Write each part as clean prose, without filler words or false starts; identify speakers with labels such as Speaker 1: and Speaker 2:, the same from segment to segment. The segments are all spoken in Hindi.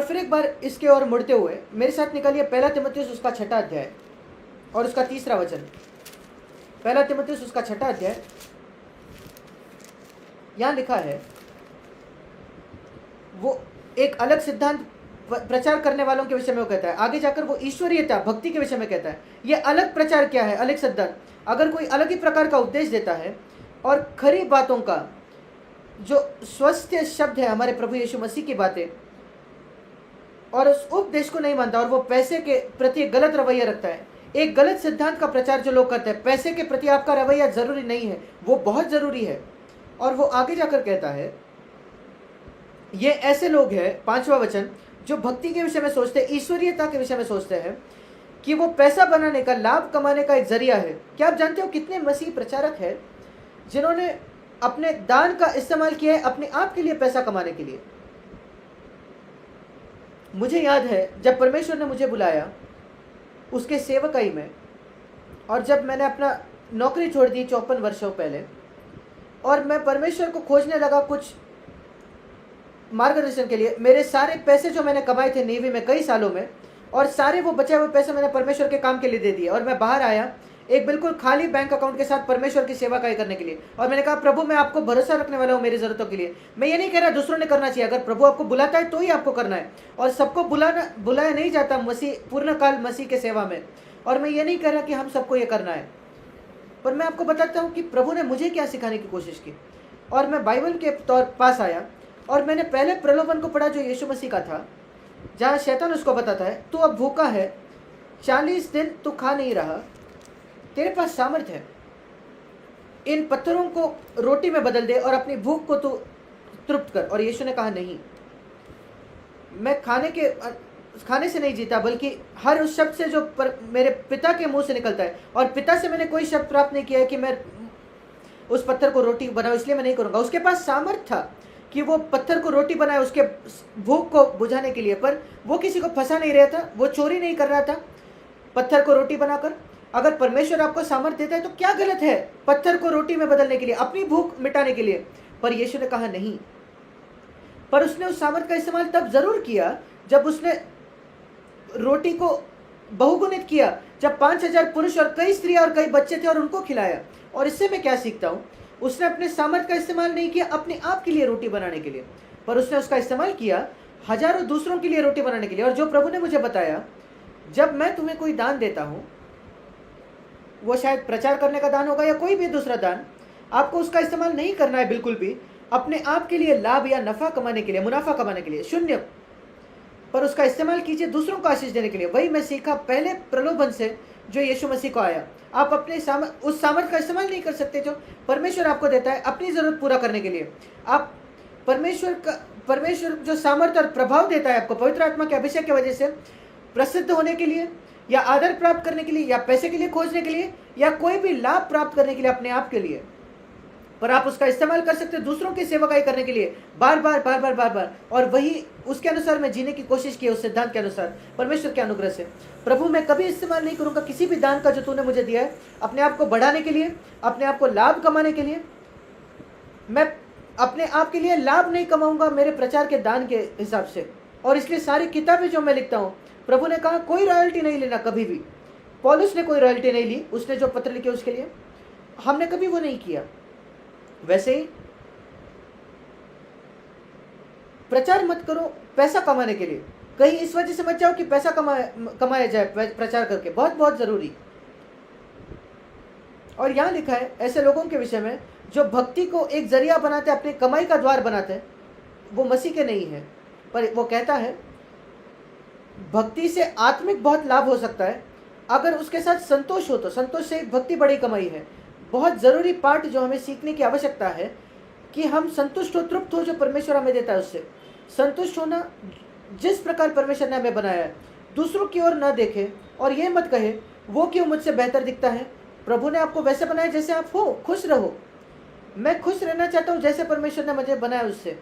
Speaker 1: फिर एक बार इसके ओर मुड़ते हुए मेरे साथ निकालिए 1 तीमुथियुस उसका 6 अध्याय और उसका 3 वचन। 1 तीमुथियुस उसका 6 अध्याय, यहाँ लिखा है, वो एक अलग सिद्धांत प्रचार करने वालों के विषय में वो कहता है। आगे जाकर वो ईश्वरीयता भक्ति के विषय में कहता है। ये अलग प्रचार क्या है, अलग सिद्धांत। अगर कोई अलग ही प्रकार का उपदेश देता है और खरी बातों का जो स्वस्थ शब्द है हमारे प्रभु यीशु मसीह की बातें, और उस उपदेश को नहीं मानता और वो पैसे के प्रति गलत रवैया रखता है, एक गलत सिद्धांत का प्रचार जो लोग करते हैं, पैसे के प्रति आपका रवैया जरूरी नहीं है, वो बहुत जरूरी है। और वो आगे जाकर कहता है, ये ऐसे लोग हैं, 5वां वचन, जो भक्ति के विषय में सोचते हैं, ईश्वरीयता के विषय में सोचते हैं कि वो पैसा बनाने का, लाभ कमाने का एक जरिया है। क्या आप जानते हो कितने मसीह प्रचारक हैं जिन्होंने अपने दान का इस्तेमाल किया है अपने आप के लिए, पैसा कमाने के लिए। मुझे याद है जब परमेश्वर ने मुझे बुलाया उसके सेवकाई में, और जब मैंने अपना नौकरी छोड़ दी 54 वर्षों पहले, और मैं परमेश्वर को खोजने लगा कुछ मार्गदर्शन के लिए, मेरे सारे पैसे जो मैंने कमाए थे नेवी में कई सालों में, और सारे वो बचे हुए पैसे मैंने परमेश्वर के काम के लिए दे दिए, और मैं बाहर आया एक बिल्कुल खाली बैंक अकाउंट के साथ परमेश्वर की सेवा करने के लिए। और मैंने कहा, प्रभु मैं आपको भरोसा रखने वाला हूँ मेरी जरूरतों के लिए। मैं ये नहीं कह रहा दूसरों ने करना चाहिए, अगर प्रभु आपको बुलाता है तो ही आपको करना है, और सबको बुलाया नहीं जाता मसीह पूर्ण काल मसीह के सेवा में। और मैं ये नहीं कह रहा कि हम सबको ये करना है, पर मैं आपको बताता हूँ कि प्रभु ने मुझे क्या सिखाने की कोशिश की। और मैं बाइबल के पास आया और मैंने पहले प्रलोभन को पढ़ा जो यीशु मसीह का था, जहाँ शैतान उसको बताता है, तू अब भूखा है, 40 दिन तू खा नहीं रहा, तेरे पास सामर्थ्य है, इन पत्थरों को रोटी में बदल दे और अपनी भूख को तू तृप्त कर। और यीशु ने कहा, नहीं, मैं खाने से नहीं जीता, बल्कि हर उस शब्द से जो मेरे पिता के मुंह से निकलता है। और पिता से मैंने कोई शब्द प्राप्त नहीं किया है कि मैं उस पत्थर को रोटी बनाऊं, इसलिए मैं नहीं करूंगा। उसके पास सामर्थ्य था कि वो पत्थर को रोटी बनाए उसके भूख को बुझाने के लिए, पर वो किसी को फंसा नहीं रहा था, वो चोरी नहीं कर रहा था पत्थर को रोटी बनाकर। अगर परमेश्वर आपको सामर्थ्य देता है तो क्या गलत है पत्थर को रोटी में बदलने के लिए, अपनी भूख मिटाने के लिए। पर यीशु ने कहा नहीं। पर उसने उस सामर्थ्य का इस्तेमाल तब जरूर किया जब उसने रोटी को बहुगुणित किया, जब 5000 पुरुष और कई स्त्रियां और कई बच्चे थे और उनको खिलाया। और इससे मैं क्या सीखता हूँ, उसने अपने सामर्थ्य का इस्तेमाल नहीं किया अपने आप के लिए रोटी बनाने के लिए, पर उसने उसका इस्तेमाल किया हजारों दूसरों के लिए रोटी बनाने के लिए। और जो प्रभु ने मुझे बताया, जब मैं तुम्हें कोई दान देता हूँ, वो शायद प्रचार करने का दान होगा या कोई भी दूसरा दान, आपको उसका इस्तेमाल नहीं करना है बिल्कुल भी अपने आप के लिए, लाभ या नफा कमाने के लिए, मुनाफा कमाने के लिए, शून्य, पर उसका इस्तेमाल कीजिए दूसरों को आशीष देने के लिए। वही मैं सीखा पहले प्रलोभन से जो यीशु मसीह को आया। आप अपने उस सामर्थ्य का इस्तेमाल नहीं कर सकते जो परमेश्वर आपको देता है अपनी जरूरत पूरा करने के लिए। आप परमेश्वर जो सामर्थ्य और प्रभाव देता है आपको पवित्र आत्मा के अभिषेक की वजह से, प्रसिद्ध होने के लिए या आदर प्राप्त करने के लिए या पैसे के लिए खोजने के लिए या कोई भी लाभ प्राप्त करने के लिए अपने आप के लिए, पर आप उसका इस्तेमाल कर सकते हैं दूसरों की सेवकाई करने के लिए बार बार बार बार बार बार। और वही उसके अनुसार मैं जीने की कोशिश की, उस सिद्धांत के अनुसार परमेश्वर के अनुग्रह से। प्रभु मैं कभी इस्तेमाल नहीं करूंगा किसी भी दान का जो तूने मुझे दिया है अपने आप को बढ़ाने के लिए, अपने आप को लाभ कमाने के लिए। मैं अपने आप के लिए लाभ नहीं कमाऊंगा मेरे प्रचार के दान के हिसाब से। और इसलिए सारी किताबें जो मैं लिखता हूँ, प्रभु ने कहा कोई रॉयल्टी नहीं लेना कभी भी। पौलुस ने कोई रॉयल्टी नहीं ली, उसने जो पत्र लिखे उसके लिए, हमने कभी वो नहीं किया। वैसे ही प्रचार मत करो पैसा कमाने के लिए, कहीं इस वजह से मत जाओ कि पैसा कमाया जाए प्रचार करके, बहुत बहुत जरूरी। और यहां लिखा है ऐसे लोगों के विषय में जो भक्ति को एक जरिया बनाते, अपनी कमाई का द्वार बनाते हैं, वो मसीह के नहीं है। पर वो कहता है भक्ति से आत्मिक बहुत लाभ हो सकता है अगर उसके साथ संतोष हो, तो संतोष से भक्ति बड़ी कमाई है। बहुत ज़रूरी पार्ट जो हमें सीखने की आवश्यकता है कि हम संतुष्ट हो, तृप्त हो जो परमेश्वर हमें देता है उससे। संतुष्ट होना, जिस प्रकार परमेश्वर ने हमें बनाया है, दूसरों की ओर न देखे और ये मत कहे वो क्यों मुझसे बेहतर दिखता है। प्रभु ने आपको वैसे बनाया जैसे आप हो, खुश रहो। मैं खुश रहना चाहता हूँ जैसे परमेश्वर ने मुझे बनाया उससे।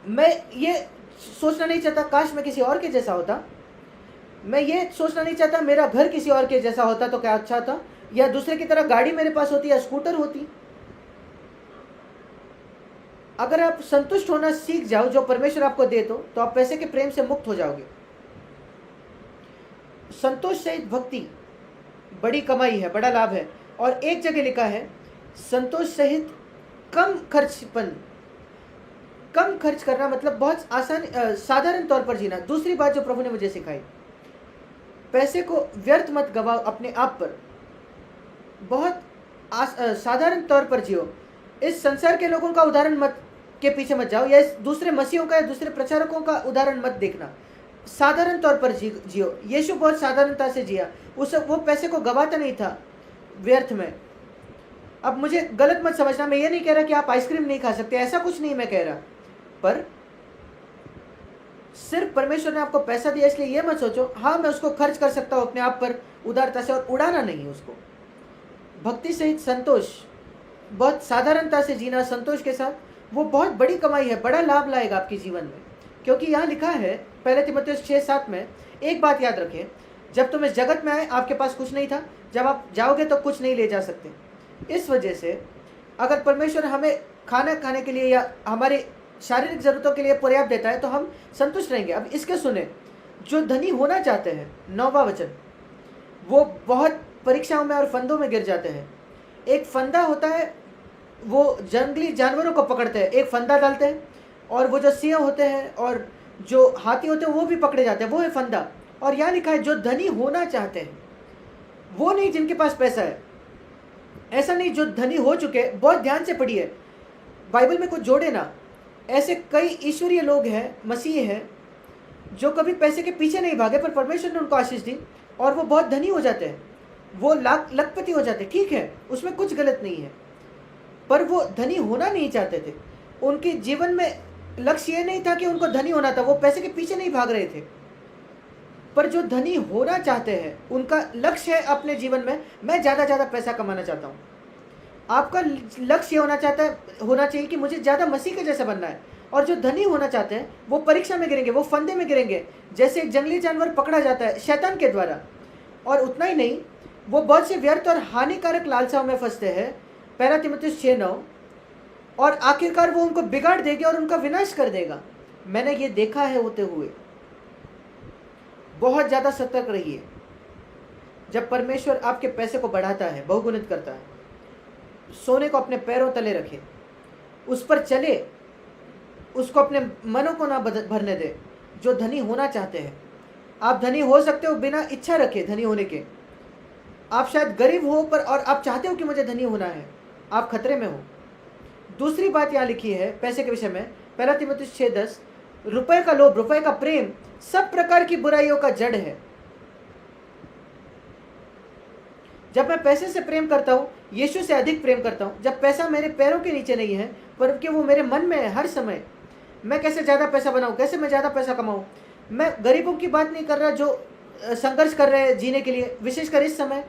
Speaker 1: मैं ये सोचना नहीं चाहता काश मैं किसी और के जैसा होता। मैं ये सोचना नहीं चाहता मेरा घर किसी और के जैसा होता तो क्या अच्छा था, या दूसरे की तरह गाड़ी मेरे पास होती या स्कूटर होती। अगर आप संतुष्ट होना सीख जाओ जो परमेश्वर आपको दे तो आप पैसे के प्रेम से मुक्त हो जाओगे। संतोष सहित भक्ति बड़ी कमाई है, बड़ा लाभ है। और एक जगह लिखा है संतोष सहित कम खर्च करना, मतलब बहुत आसान, साधारण तौर पर जीना। दूसरी बात जो प्रभु ने मुझे सिखाई, पैसे को व्यर्थ मत गवाओ अपने आप पर, बहुत साधारण तौर पर जियो। इस संसार के लोगों का उदाहरण मत के पीछे मत जाओ, या इस दूसरे मसीहों का या दूसरे प्रचारकों का उदाहरण मत देखना। साधारण तौर पर जियो। यीशु बहुत साधारणता से जिया, वो पैसे को गवाता नहीं था व्यर्थ में। अब मुझे गलत मत समझना, मैं ये नहीं कह रहा कि आप आइसक्रीम नहीं खा सकते, ऐसा कुछ नहीं मैं कह रहा। पर सिर्फ परमेश्वर ने आपको पैसा दिया इसलिए ये मत सोचो हाँ मैं उसको खर्च कर सकता हूँ अपने आप पर उदारता से, और उड़ाना नहीं उसको। भक्ति सहित संतोष, बहुत साधारणता से जीना संतोष के साथ, वो बहुत बड़ी कमाई है, बड़ा लाभ लाएगा आपके जीवन में। क्योंकि यहाँ लिखा है पहले तीमुथियुस 6:7 में, एक बात याद रखें, जब तुम इस जगत में आए आपके पास कुछ नहीं था, जब आप जाओगे तो कुछ नहीं ले जा सकते। इस वजह से अगर परमेश्वर हमें खाना खाने के लिए या हमारी शारीरिक ज़रूरतों के लिए पर्याप्त देता है तो हम संतुष्ट रहेंगे। अब इसके सुने, जो धनी होना चाहते हैं, 9वां वचन, वो बहुत परीक्षाओं में और फंदों में गिर जाते हैं। एक फंदा होता है, वो जंगली जानवरों को पकड़ते हैं, एक फंदा डालते हैं, और वो जो सिंह होते हैं और जो हाथी होते हैं वो भी पकड़े जाते हैं, वो है फंदा। और यहाँ लिखा है जो धनी होना चाहते हैं, वो नहीं जिनके पास पैसा है, ऐसा नहीं, जो धनी हो चुके। बहुत ध्यान से पढ़िए, बाइबल में कुछ जोड़े ना। ऐसे कई ईश्वरीय लोग हैं, मसीह हैं, जो कभी पैसे के पीछे नहीं भागे, पर परमेश्वर ने उनको आशीष दी और वो बहुत धनी हो जाते हैं, वो लखपति हो जाते। ठीक है, उसमें कुछ गलत नहीं है, पर वो धनी होना नहीं चाहते थे। उनके जीवन में लक्ष्य ये नहीं था कि उनको धनी होना था, वो पैसे के पीछे नहीं भाग रहे थे। पर जो धनी होना चाहते हैं, उनका लक्ष्य है अपने जीवन में, मैं ज़्यादा ज़्यादा पैसा कमाना चाहता हूँ। आपका लक्ष्य होना चाहिए कि मुझे ज़्यादा मसीह के जैसा बनना है। और जो धनी होना चाहते हैं वो परीक्षा में गिरेंगे, वो फंदे में गिरेंगे, जैसे एक जंगली जानवर पकड़ा जाता है शैतान के द्वारा। और उतना ही नहीं, वो बहुत से व्यर्थ और हानिकारक लालसाओं में फंसते हैं, पहला तीमुथियुस 6:9, और आखिरकार वो उनको बिगाड़ देगा और उनका विनाश कर देगा। मैंने ये देखा है होते हुए। बहुत ज़्यादा सतर्क रहिए। जब परमेश्वर आपके पैसे को बढ़ाता है, बहुगुणित करता है, सोने को अपने पैरों तले रखे, उस पर चले, उसको अपने मनों को ना भरने दे। जो धनी होना चाहते हैं, आप धनी हो सकते हो बिना इच्छा रखे धनी होने के। आप शायद गरीब हो पर और आप चाहते हो कि मुझे धनी होना है, आप खतरे में हो। दूसरी बात यहाँ लिखी है पैसे के विषय में, पहला तीमुथियुस 6:10, रुपए का लोभ, रुपए का प्रेम सब प्रकार की बुराइयों का जड़ है। जब मैं पैसे से प्रेम करता हूँ, यीशु से अधिक प्रेम करता हूँ, जब पैसा मेरे पैरों के नीचे नहीं है पर कि वो मेरे मन में है हर समय, मैं कैसे ज़्यादा पैसा बनाऊँ, कैसे मैं ज़्यादा पैसा कमाऊँ। मैं गरीबों की बात नहीं कर रहा जो संघर्ष कर रहे हैं जीने के लिए, विशेषकर इस समय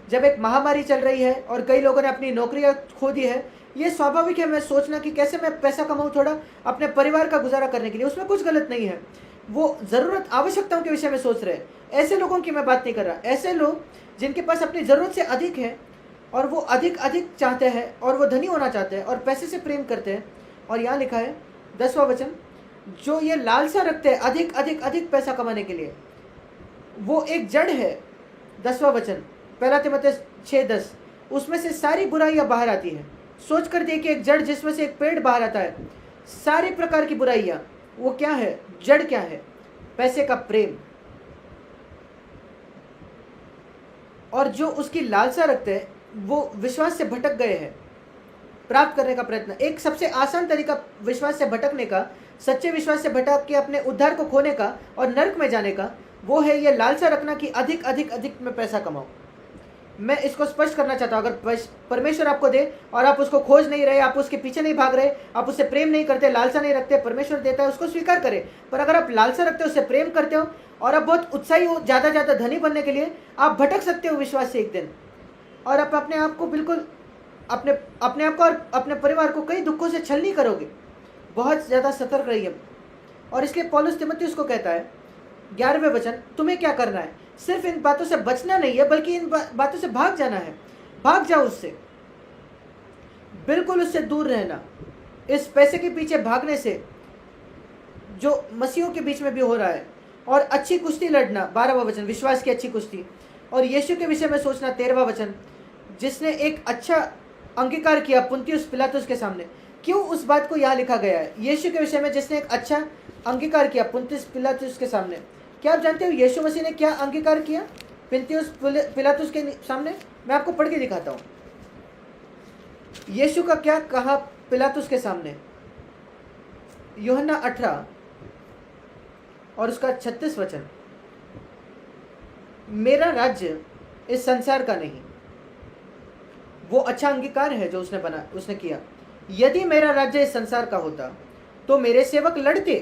Speaker 1: जब एक महामारी चल रही है और कई लोगों ने अपनी नौकरियां खो दी है। ये स्वाभाविक है मैं सोचना कि कैसे मैं पैसा कमाऊँ थोड़ा अपने परिवार का गुजारा करने के लिए, उसमें कुछ गलत नहीं है। वो ज़रूरत आवश्यकताओं के विषय में सोच रहे हैं, ऐसे लोगों की मैं बात नहीं कर रहा। ऐसे लोग जिनके पास अपनी ज़रूरत से अधिक है और वो अधिक चाहते हैं और वो धनी होना चाहते हैं और पैसे से प्रेम करते हैं। और यहाँ लिखा है 10वां वचन, जो ये लालसा रखते हैं अधिक पैसा कमाने के लिए, वो एक जड़ है। 10वां वचन पहला तीमुथियुस 6:10, उसमें से सारी बुराइयां बाहर आती है। सोच कर देखिए, एक जड़ जिसमें से एक पेड़ बाहर आता है, सारी प्रकार की बुराइयां, वो क्या है, जड़ क्या है, पैसे का प्रेम। और जो उसकी लालसा रखते हैं वो विश्वास से भटक गए हैं। प्राप्त करने का प्रयत्न, एक सबसे आसान तरीका विश्वास से भटकने का, सच्चे विश्वास से भटक के अपने उद्धार को खोने का और नरक में जाने का, वो है ये लालसा रखना कि अधिक में पैसा कमाओ। मैं इसको स्पष्ट करना चाहता हूँ, अगर परमेश्वर आपको दे और आप उसको खोज नहीं रहे, आप उसके पीछे नहीं भाग रहे, आप उससे प्रेम नहीं करते, लालसा नहीं रखते, परमेश्वर देता है उसको स्वीकार करें। पर अगर आप लालसा रखते हो, उससे प्रेम करते हो और आप बहुत उत्साही हो ज़्यादा धनी बनने के लिए, आप भटक सकते हो विश्वास से एक दिन, और आप अपने आप को बिल्कुल अपने आप को और अपने परिवार को कई दुखों से छलनी करोगे। बहुत ज़्यादा सतर्क रहिए। और इसलिए पौलुस तीमुथियुस को कहता है 11वें वचन, तुम्हें क्या करना है, सिर्फ इन बातों से बचना नहीं है बल्कि इन बातों से भाग जाना है। भाग जाओ उससे, बिल्कुल उससे दूर रहना। इस पैसे के पीछे भागने से जो मसीहों के बीच में भी हो रहा है, और अच्छी कुश्ती लड़ना 12वां वचन, विश्वास की अच्छी कुश्ती, और यीशु के विषय में सोचना 13वां वचन, जिसने एक अच्छा अंगीकार किया पुन्तियुस पिलातुस के सामने। क्यों उस बात को यहाँ लिखा गया है, यीशु के विषय में जिसने एक अच्छा अंगीकार किया पुन्तियुस पिलातुस के सामने? क्या आप जानते हो यीशु मसीह ने क्या अंगीकार किया पुन्तियुस पिलातुस के सामने? मैं आपको पढ़ के दिखाता हूँ यीशु का क्या कहा पिलातुस के सामने। यूहन्ना 18 और उसका 36 वचन, मेरा राज्य इस संसार का नहीं। वो अच्छा अंगीकार है जो उसने किया। यदि मेरा राज्य इस संसार का होता तो मेरे सेवक लड़ते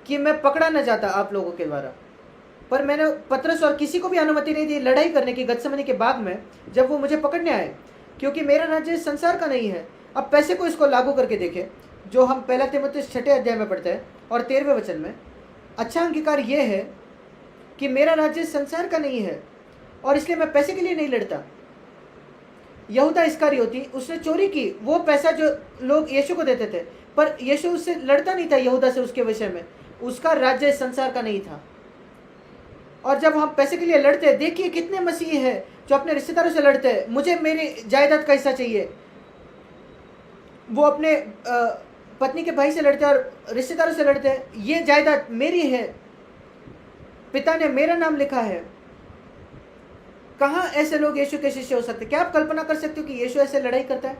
Speaker 1: कि मैं पकड़ा न जाता आप लोगों के द्वारा, पर मैंने पतरस और किसी को भी अनुमति नहीं दी लड़ाई करने की गतसमनी के बाग में जब वो मुझे पकड़ने आए, क्योंकि मेरा राज्य इस संसार का नहीं है। अब पैसे को इसको लागू करके देखें, जो हम 1 तीमुथियुस 6 अध्याय में पढ़ते हैं और 13वें वचन में। अच्छा अंगीकार ये है कि मेरा राज्य इस संसार का नहीं है, और इसलिए मैं पैसे के लिए नहीं लड़ता। यहूदा इस्करियोती, उसने चोरी की, वो पैसा जो लोग यीशु को देते थे, पर यीशु उससे लड़ता नहीं था यहूदा से उसके विषय में। उसका राज्य इस संसार का नहीं था। और जब हम पैसे के लिए लड़ते हैं, देखिए कितने मसीही हैं जो अपने रिश्तेदारों से लड़ते हैं, मुझे मेरी जायदाद का हिस्सा चाहिए। वो अपने पत्नी के भाई से लड़ते हैं और रिश्तेदारों से लड़ते हैं, ये जायदाद मेरी है, पिता ने मेरा नाम लिखा है। कहाँ ऐसे लोग यीशु के शिष्य हो सकते? क्या आप कल्पना कर सकते हो कि यीशु ऐसे लड़ाई करता है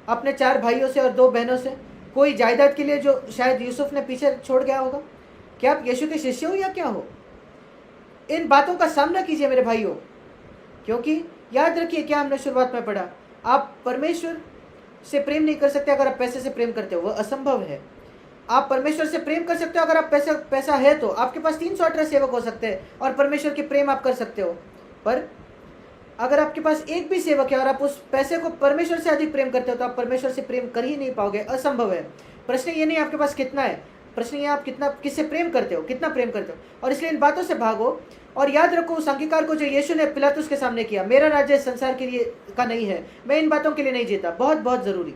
Speaker 1: अपने 4 भाइयों से और 2 बहनों से, कोई जायदाद के लिए जो शायद यूसुफ ने पीछे छोड़ गया होगा? क्या आप यीशु के शिष्य हो या क्या हो? इन बातों का सामना कीजिए मेरे भाइयों, क्योंकि याद रखिए क्या हमने शुरुआत में पढ़ा, आप परमेश्वर से प्रेम नहीं कर सकते अगर आप पैसे से प्रेम करते हो, वह असंभव है। आप परमेश्वर से प्रेम कर सकते हो अगर आप पैसा है तो। आपके पास 318 सेवक हो सकते हैं और परमेश्वर की प्रेम आप कर सकते हो, पर अगर आपके पास एक भी सेवक है और आप उस पैसे को परमेश्वर से अधिक प्रेम करते हो तो आप परमेश्वर से प्रेम कर ही नहीं पाओगे, असंभव है। प्रश्न ये नहीं आपके पास कितना है, प्रश्न ये आप किससे प्रेम करते हो, कितना प्रेम करते हो। और इसलिए इन बातों से भागो और याद रखो उस अंगीकार को जो यीशु ने पिलातुस के सामने किया, मेरा राज्य संसार के लिए का नहीं है, मैं इन बातों के लिए नहीं जीता। बहुत बहुत जरूरी।